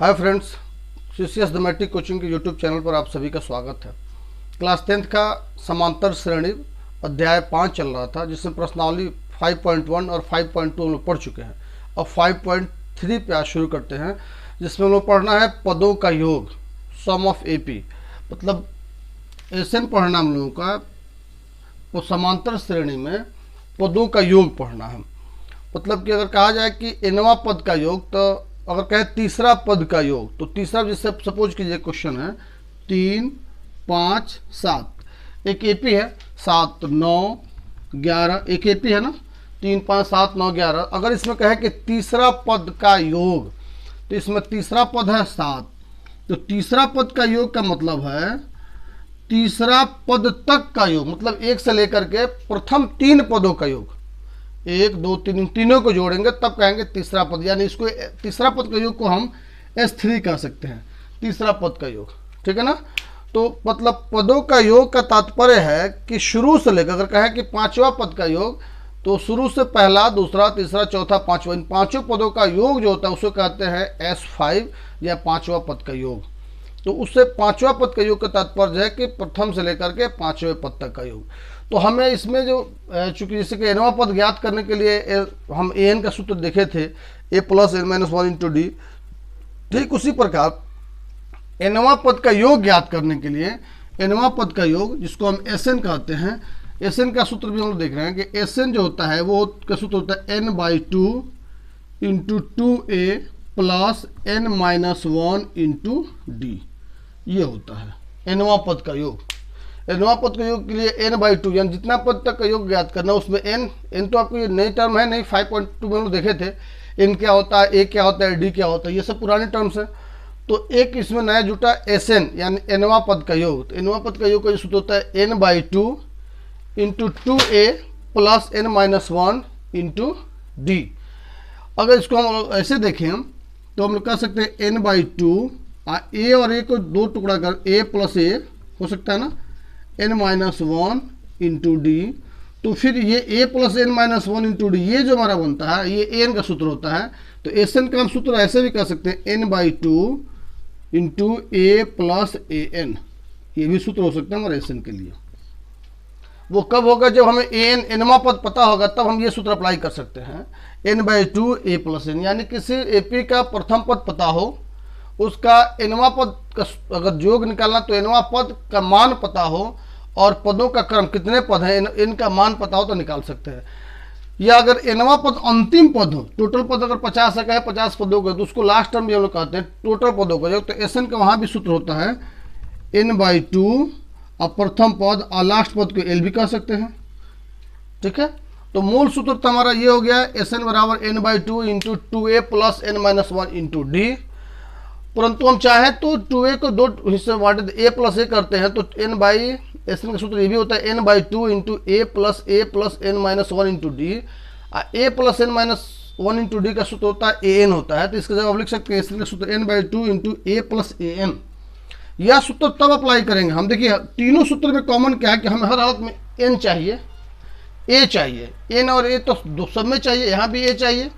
Hi friends, CCS the matric coaching के YouTube channel पर आप सभी का स्वागत है। क्लास 10th का समांतर श्रेणी अध्याय 5 चल रहा था, जिसमें प्रश्नावली 5.1 और 5.2 हम लोग पढ़ चुके हैं। अब 5.3 पे आज शुरू करते हैं, जिसमें हम लोग पढ़ना है पदों का योग, सम ऑफ एपी। मतलब एसएन पढ़ना हम लोगों का, वो समांतर श्रेणी में पदों का योग पढ़ना है। मतलब कि अगर कहा जाए कि nवां पद का योग, तो अगर कहे तीसरा पद का योग, तो तीसरा जैसे सपोज कीजिए क्वेश्चन है 3, 5, 7, एक एपी है 7, 9, 11, एक एपी है ना, 3, 5, 7, 9, 11। अगर इसमें कहे कि तीसरा पद का योग, तो इसमें तीसरा पद है 7, तो तीसरा पद का योग का मतलब है तीसरा पद तक का योग, मतलब एक से लेकर के प्रथम 3 पदों का योग, 1, 2, 3 तीनों को जोड़ेंगे तब कहेंगे तीसरा पद। यानी इसको तीसरा पद का योग को हम S3 कह सकते हैं, तीसरा पद का योग। ठीक है ना। तो मतलब पदों का योग का तात्पर्य है कि शुरू से लेकर, अगर कहें कि 5वां पद का योग, तो शुरू से पहला, दूसरा, तीसरा, चौथा, 5वां, इन 5 पदों का योग जो होता है उसको कहते हैं S5 या 5वां पद का योग। तो उससे 5वां पद का योग का तात्पर्य है कि प्रथम से लेकर के 5वें पद तक का योग। तो हमें इसमें जो चूंकि जैसे कि nवां पद ज्ञात करने के लिए हम an का सूत्र देखे थे, a + n - 1 इंटू डी। ठीक उसी प्रकार nवां पद का योग ज्ञात करने के लिए nवां पद का योग, जिसको हम Sn कहते हैं, Sn का सूत्र भी हम लोग देख रहे हैं कि Sn जो होता है वो का सूत्र होता है n/2 into 2a plus n-1 into D. ये होता है nवां पद का योग। nवां पद के योग के लिए n/2, यानी जितना पद तक का योग ज्ञात करना, उसमें n तो आपको ये नई टर्म है नहीं, 5.2 में हम लोग देखे थे n क्या होता है, a क्या होता है, d क्या होता है, ये सब पुराने टर्म्स हैं। तो एक इसमें नया जुटा Sn, यानी nवां पद का योग। तो nवां पद का योग का सूत्र होता है n/2 into 2a plus n-1 into D. अगर इसको हम ऐसे देखें तो हम लोग कह सकते हैं n/2, a और a को 2 टुकड़ा कर a प्लस a हो सकता है ना, n-1 इंटू डी। तो फिर ये a plus n-1 into D, ये जो हमारा बनता है ये n का सूत्र होता है। तो Sn का हम सूत्र ऐसे भी कह सकते हैं n/2 into a plus an, ये भी सूत्र हो सकता है हमारे Sn के लिए। वो कब होगा, जब हमें nवां पद पता होगा, तब हम ये सूत्र अप्लाई कर सकते हैं, n/2 a प्लस n। यानी किसी एपी का प्रथम पद पता हो, उसका nवां पद का अगर योग निकालना, तो nवां पद का मान पता हो और पदों का क्रम कितने पद हैं इनका मान पता हो तो निकाल सकते हैं। या अगर nवां पद अंतिम पद हो, टोटल पद अगर 50 का है, 50 पदों का, तो उसको लास्ट टर्म भी हम लोग कहते हैं टोटल पदों का योग। तो Sn का वहाँ भी सूत्र होता है n/2 और प्रथम पद और लास्ट पद को l भी कह सकते हैं। ठीक है। तो मूल सूत्र तो हमारा ये हो गया, Sn बराबर n/2 into 2a plus n-1 into D. परंतु हम चाहें तो 2a को 2 हिस्से बांटे, a प्लस a करते हैं, तो Sn का सूत्र ये भी होता है n/2 into a plus n-1 into D. a plus n-1 into D का सूत्र होता है an होता है। तो इसके जगह आप लिख सकते हैं Sn का सूत्र n/2 into a plus an। यह सूत्र तब अप्लाई करेंगे हम, देखिए तीनों सूत्र में कॉमन क्या है कि हमें हर हालत में n चाहिए, a चाहिए, n और a तो सब में चाहिए। यहाँ भी a चाहिए,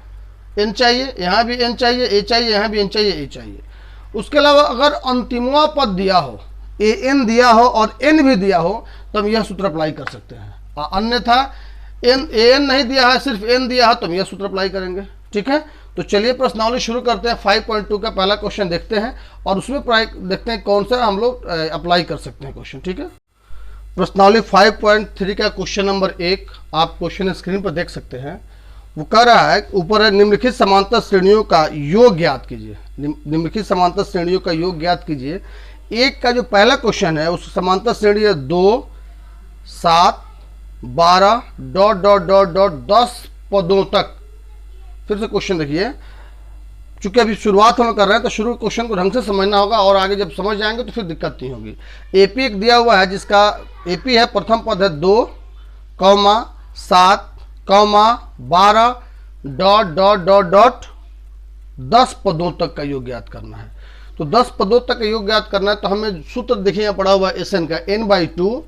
n चाहिए, यहाँ भी n चाहिए, a चाहिए, यहाँ भी n चाहिए, a चाहिए। उसके अलावा अगर अंतिमवा पद दिया हो, an दिया हो और n भी दिया हो, तो हम यह सूत्र अप्लाई कर सकते हैं। अन्यथा an नहीं दिया है, सिर्फ n दिया है, तो हम यह सूत्र अप्लाई करेंगे। ठीक है। तो चलिए प्रश्नावली शुरू करते हैं। 5.2 का पहला क्वेश्चन देखते हैं और उसमें देखते हैं कौन सा हम लोग अप्लाई कर सकते हैं क्वेश्चन। ठीक है। प्रश्नावली 5.3 का क्वेश्चन नंबर 1 आप क्वेश्चन स्क्रीन पर देख सकते हैं। वो कह रहा है, ऊपर है निम्नलिखित समांतर श्रेणियों का योग ज्ञात कीजिए। निम्नलिखित समांतर श्रेणियों का योग ज्ञात कीजिए। एक का जो पहला क्वेश्चन है, उस समांतर श्रेणी है 2, 7, 12 ... 10 पदों तक। फिर से क्वेश्चन देखिए, चूंकि अभी शुरुआत हम कर रहे हैं तो शुरू क्वेश्चन को ढंग से समझना होगा, और आगे जब समझ जाएंगे तो फिर दिक्कत नहीं होगी। एपी एक दिया हुआ है, जिसका एपी है, प्रथम पद है 2, 7, 12 ... 10 पदों तक का योग ज्ञात करना है। तो 10 पदों तक का योग ज्ञात करना है, तो हमें सूत्र देखिए यहाँ पड़ा हुआ है Sn का n/2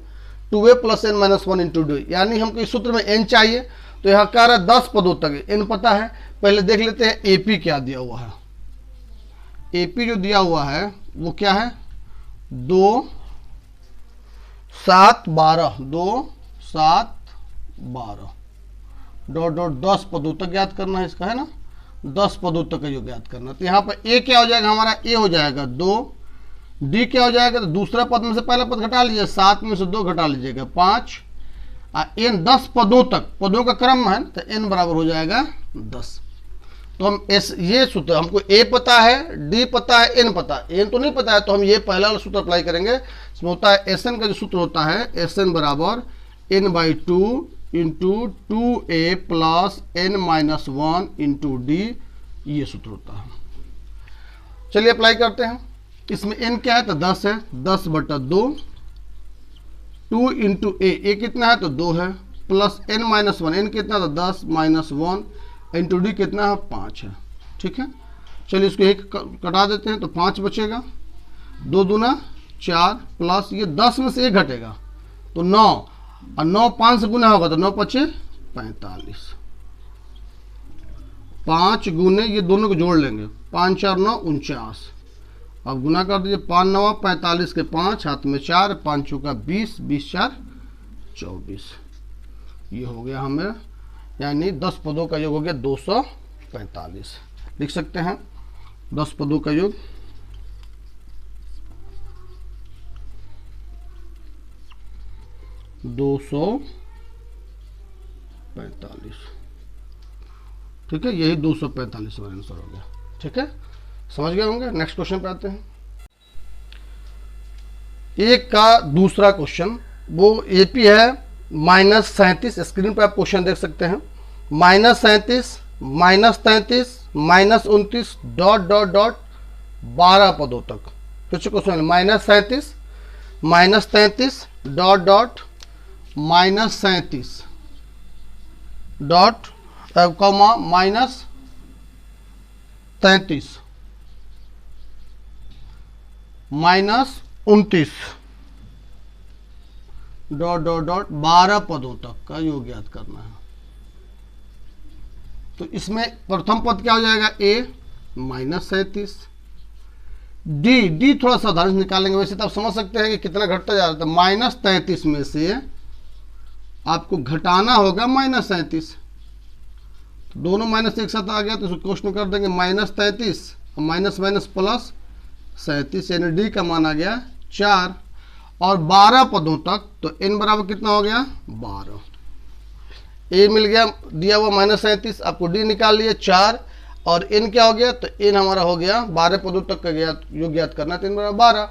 2a plus n-1 into D. यानी हमको इस सूत्र में n चाहिए, तो यहाँ कह रहा है 10 पदों तक n पता है। पहले देख लेते हैं एपी क्या दिया हुआ है। AP जो दिया हुआ है वो क्या है 2 7 12 2 7 12 डॉट डॉट 10 पदों तक ज्ञात करना है इसका, है ना, 10 पदों तक का योग ज्ञात करना। तो यहाँ पर A क्या हो जाएगा हमारा, A हो जाएगा 2, D क्या हो जाएगा, तो दूसरा पद में से पहला पद घटा लीजिए, 7 में से 2 घटा लीजिएगा 5, N 10 पदों तक, पदों का क्रम है तो N बराबर हो जाएगा 10। तो हम ये सूत्र, हमको A पता है, D पता है, N पता है, N तो नहीं पता है, तो हम ये पहला वाला सूत्र अप्लाई करेंगे। इसमें होता है SN का जो सूत्र होता है SN बराबर N/2 into 2A plus N-1 into D, ये सूत्र होता है। चलिए अप्लाई करते हैं। इसमें N क्या है तो 10 है, 10/2, 2 इंटू A कितना है तो 2 है, प्लस N-1, N कितना था 10 माइनस 1 इंटू D कितना है 5 है। ठीक है, चलिए इसको एक कटा देते हैं तो 5 बचेगा, 2 दूना 4 प्लस ये 10 में से 1 घटेगा तो 9, और 9 5 से गुना होगा तो 9 पचे 45, 5 गुने ये दोनों को जोड़ लेंगे, 5 4 9 49, अब गुना कर दीजिए, 5 9 45 के 5, हाथ में 4, 5 चौका 20, 20 4 24, ये हो गया हमें, यानी 10 पदों का योग हो गया 245। लिख सकते हैं 10 पदों का योग 245। ठीक है, यही 245 का आंसर हो गया। ठीक है, समझ गए होंगे। नेक्स्ट क्वेश्चन पे आते हैं। एक का दूसरा क्वेश्चन, वो AP है -37, स्क्रीन पर आप क्वेश्चन देख सकते हैं, -37 -33 -29 डॉट डॉट डॉट 12 पदों तक। फिर से question -37 -33 dot dot -37 dot comma -33 -29 dot dot dot 12 पदों तक का योग ज्ञात करना है। तो इसमें प्रथम पद क्या हो जाएगा A -37, D थोड़ा सावधानी से निकालेंगे, वैसे तो आप समझ सकते हैं कि कितना घटता जा रहा था। -33 में से आपको घटाना होगा -37, तो दोनों माइनस एक साथ आ गया तो इसको क्वेश्चन कर देंगे -33 और माइनस माइनस प्लस 37, यानी D का मान आ गया 4, और 12 पदों तक, तो N बराबर कितना हो गया 12। A मिल गया दिया हुआ -37, आपको D निकाल लिया 4, और N क्या हो गया तो N हमारा हो गया 12 पदों तक का योग ज्ञात करना है, तो N बराबर 12।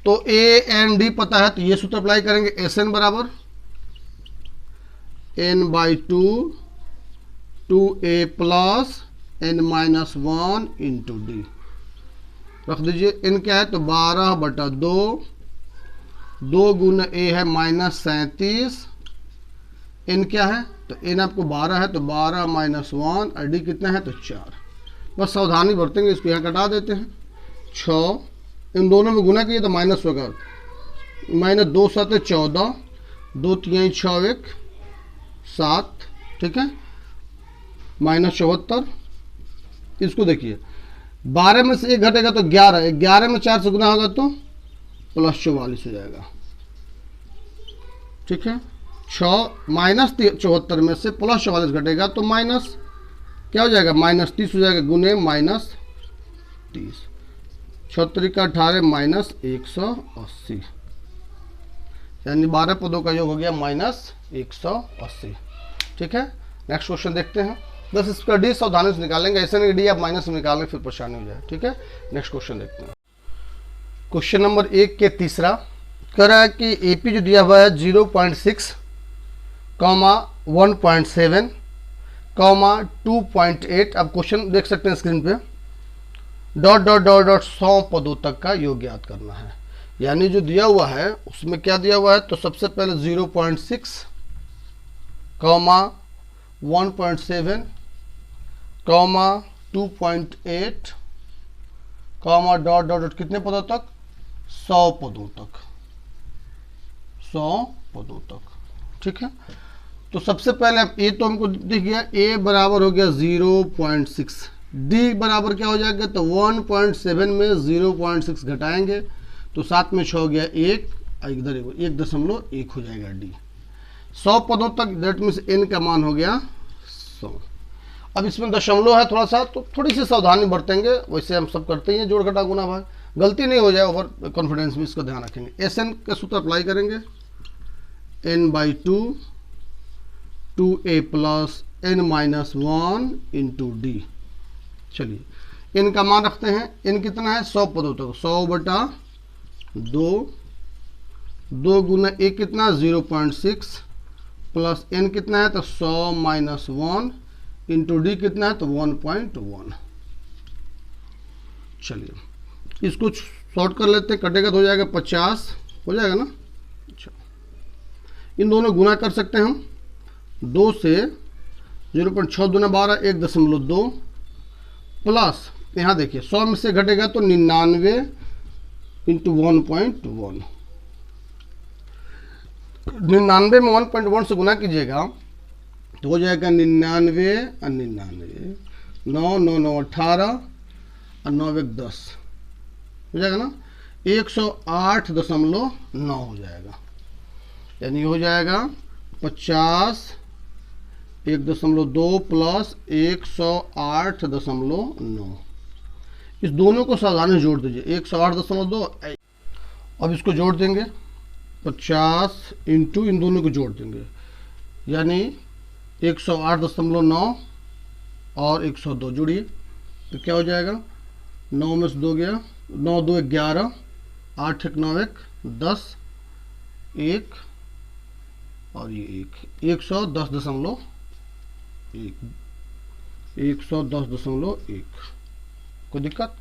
तो A N D पता है, तो ये सूत्र अप्लाई करेंगे, SN बराबर N/2 2A plus N-1 into D। रख दीजिए, N क्या है तो 12/2, 2 गुना A है -37, N क्या है तो N आपको 12 है तो 12 - 1, और D कितना है तो 4। बस सावधानी बरतेंगे, इसको यहाँ कटा देते हैं, 6, इन दोनों में गुना किए तो माइनस होगा, -2 7 14, 2 3 6 1 7, ठीक है, -74। इसको देखिए 12 में से 1 घटेगा तो 11, 11 में 4 से गुना होगा तो +44 हो जाएगा। ठीक है, 6 -74 में से +44 घटेगा तो माइनस क्या हो जाएगा -30 हो जाएगा, गुने -30, 76 का 18 -180, यानी 12 पदों का योग हो गया -180। ठीक है, नेक्स्ट क्वेश्चन देखते हैं। बस इसका D सावधानी से निकालेंगे, ऐसे नहीं D आप माइनस में निकालेंगे फिर परेशानी हो जाए। ठीक है, नेक्स्ट क्वेश्चन देखते हैं। क्वेश्चन नंबर 1 के तीसरा कह रहा है कि AP जो दिया हुआ है 0.6, 1.7, 2.8, आप क्वेश्चन देख सकते हैं स्क्रीन पे, डॉट डॉट डॉट डॉट 100 पदों तक का योग ज्ञात करना है। यानी जो दिया हुआ है उसमें क्या दिया हुआ है तो सबसे पहले 0.6, 1.7, 2.8, डॉट डॉट डॉट कितने पदों तक 100 पदों तक, 100 पदों तक। ठीक है, तो सबसे पहले अब A तो हमको दिख गया, A बराबर हो गया 0.6, डी बराबर क्या हो जाएगा, तो 1.7 में 0.6 घटाएंगे तो 7 में 6 हो गया 1, इधर 1.1 हो जाएगा डी। 100 पदों तक, दैट मीन्स एन का मान हो गया 100। अब इसमें दशमलव है थोड़ा सा, तो थोड़ी सी सावधानी बरतेंगे, वैसे हम सब करते ही हैं जोड़ घटा गुना भाग, गलती नहीं हो जाए ओवर कॉन्फिडेंस में, इसका ध्यान रखेंगे। एस एन का सूत्र अप्लाई करेंगे, n/2 2a plus n-1 into D. चलिए n का मान रखते हैं, n कितना है 100 पदों तक, 100/2, 2 गुना a कितना 0.6 प्लस n कितना है तो 100 - 1 इंटू डी कितना है तो 1.1। चलिए इसको शॉर्ट कर लेते हैं, कटेगा तो हो जाएगा 50, हो जाएगा ना। अच्छा, इन दोनों गुना कर सकते हैं हम, 2 से 0.6 दूना 12, 1.2 प्लस यहाँ देखिए 100 में से घटेगा तो 99 इंटू 1.1, 99 में 1.1 से गुना कीजिएगा तो हो जाएगा 99 और 99, 9 9 9 18 और 9 1 10 हो जाएगा ना, 108.9 हो जाएगा। यानी हो जाएगा 50 1.2 प्लस 108.9। इस दोनों को सावधानी से जोड़ दीजिए, 108.2। अब इसको जोड़ देंगे 50 इंटू इन दोनों को जोड़ देंगे, यानी 108.9 और 102 जोड़िए तो क्या हो जाएगा, 9 में से 2 गया, 9 2 11, 8 1 9 1 10 1 और ये 110.1, 110.1। कोई दिक्कत,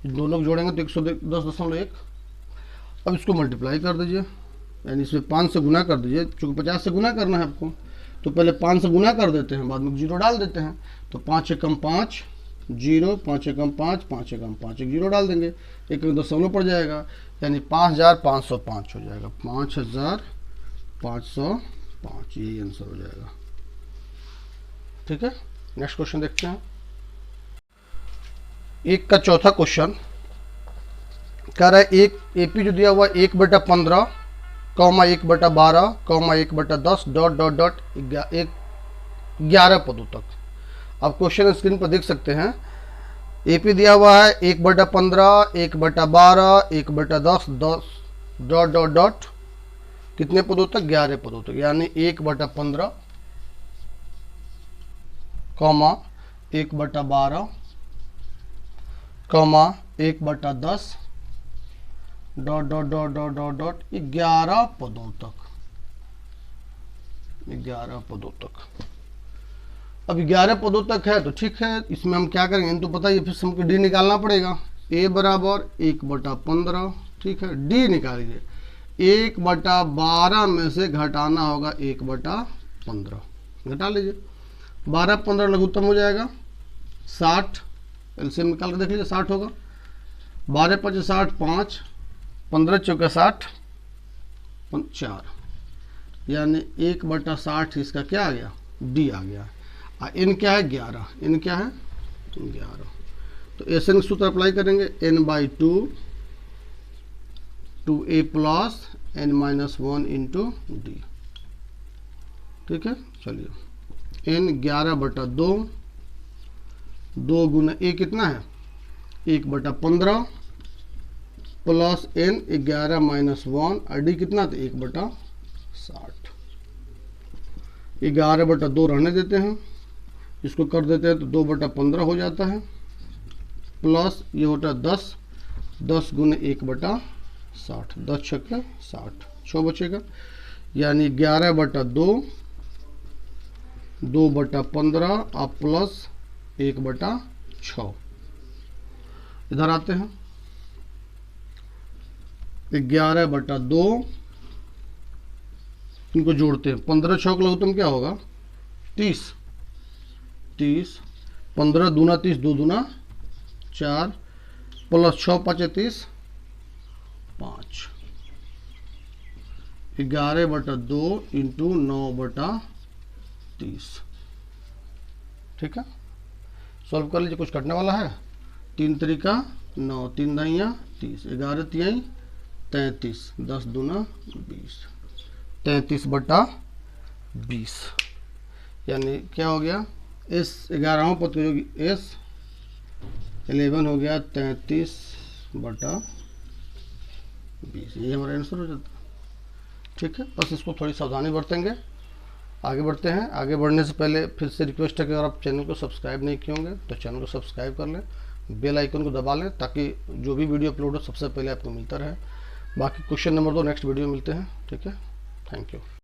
दोनों को जोड़ेंगे तो 110.1। अब इसको मल्टीप्लाई कर दीजिए, यानी इसमें 5 से गुना कर दीजिए, चूँकि 50 से गुना करना है आपको, तो पहले 5 से गुना कर देते हैं, बाद में 0 डाल देते हैं। तो 5 एकम 5 0, 5 एकम 5, 5 एकम 5, 1 0 डाल देंगे, 1 दशमलव पड़ जाएगा, यानी 5505 हो जाएगा, 5505, यही आंसर हो जाएगा। ठीक है, नेक्स्ट क्वेश्चन देखते हैं। एक का चौथा क्वेश्चन कह रहा है, एक एपी जो दिया हुआ 1/15, 1/12, 1/10 डॉट डॉट डॉट 11 पदों तक। आप क्वेश्चन स्क्रीन पर देख सकते हैं, एपी दिया हुआ है 1/15, 1/12, 1/10 डॉट डॉट डॉट कितने पदों तक, 11 पदों तक। यानी 1/15, 1/12, 1/10 dot dot dot dot dot dot 11 पदों तक, 11 पदों तक। अब 11 पदों तक है तो ठीक है, इसमें हम क्या करेंगे, तो पता है फिर हमको डी निकालना पड़ेगा। ए बराबर 1/15, ठीक है, डी निकालिए, 1/12 में से घटाना होगा 1/15, घटा लीजिए, 12 15 लघुत्तम हो जाएगा 60, एलसीएम निकाल के देख लीजिए 60 होगा, 12 5 60, 5 15 चौका 60, 4, यानी 1/60 इसका क्या आ गया, डी आ गया। एन क्या है 11, एन क्या है 11। तो एस एन सूत्र अप्लाई करेंगे, n/2 2a plus n-1 into D. ठीक है, चलिए n 11/2, 2 गुना a कितना है 1/15 प्लस n 11 - 1 और डी कितना था 1/60। 11/2 रहने देते हैं, इसको कर देते हैं तो 2/15 हो जाता है, प्लस ये होता है 10, 10 गुना 1/60, 10 छक्के 60, 6 बचेगा, यानी 11/2, 2/15 और प्लस 1/6। इधर आते हैं, 11/2 इनको जोड़ते हैं, 15 6 का लघुत्तम क्या होगा 30, 15 दूना 30, 2 दूना 4 प्लस 6 5 30, 5, 11/2 इंटू 9/30। ठीक है, सॉल्व कर लीजिए, कुछ कटने वाला है। 3 तरीका 9, 3 दाइयाँ 30, 11 तिहाई 33, 10 दूना 20, 33/20, यानी क्या हो गया, एस 11वां पद की होगी एस 11 हो गया 33/20, ये हमारा आंसर हो जाता है। ठीक है, बस इसको थोड़ी सावधानी बरतेंगे। आगे बढ़ते हैं। आगे बढ़ने से पहले फिर से रिक्वेस्ट है कि अगर आप चैनल को सब्सक्राइब नहीं किए होंगे तो चैनल को सब्सक्राइब कर लें, बेल आइकन को दबा लें ताकि जो भी वीडियो अपलोड हो सबसे पहले आपको मिलता रहे। बाकी क्वेश्चन नंबर 2 नेक्स्ट वीडियो मिलते हैं। ठीक है, थैंक यू।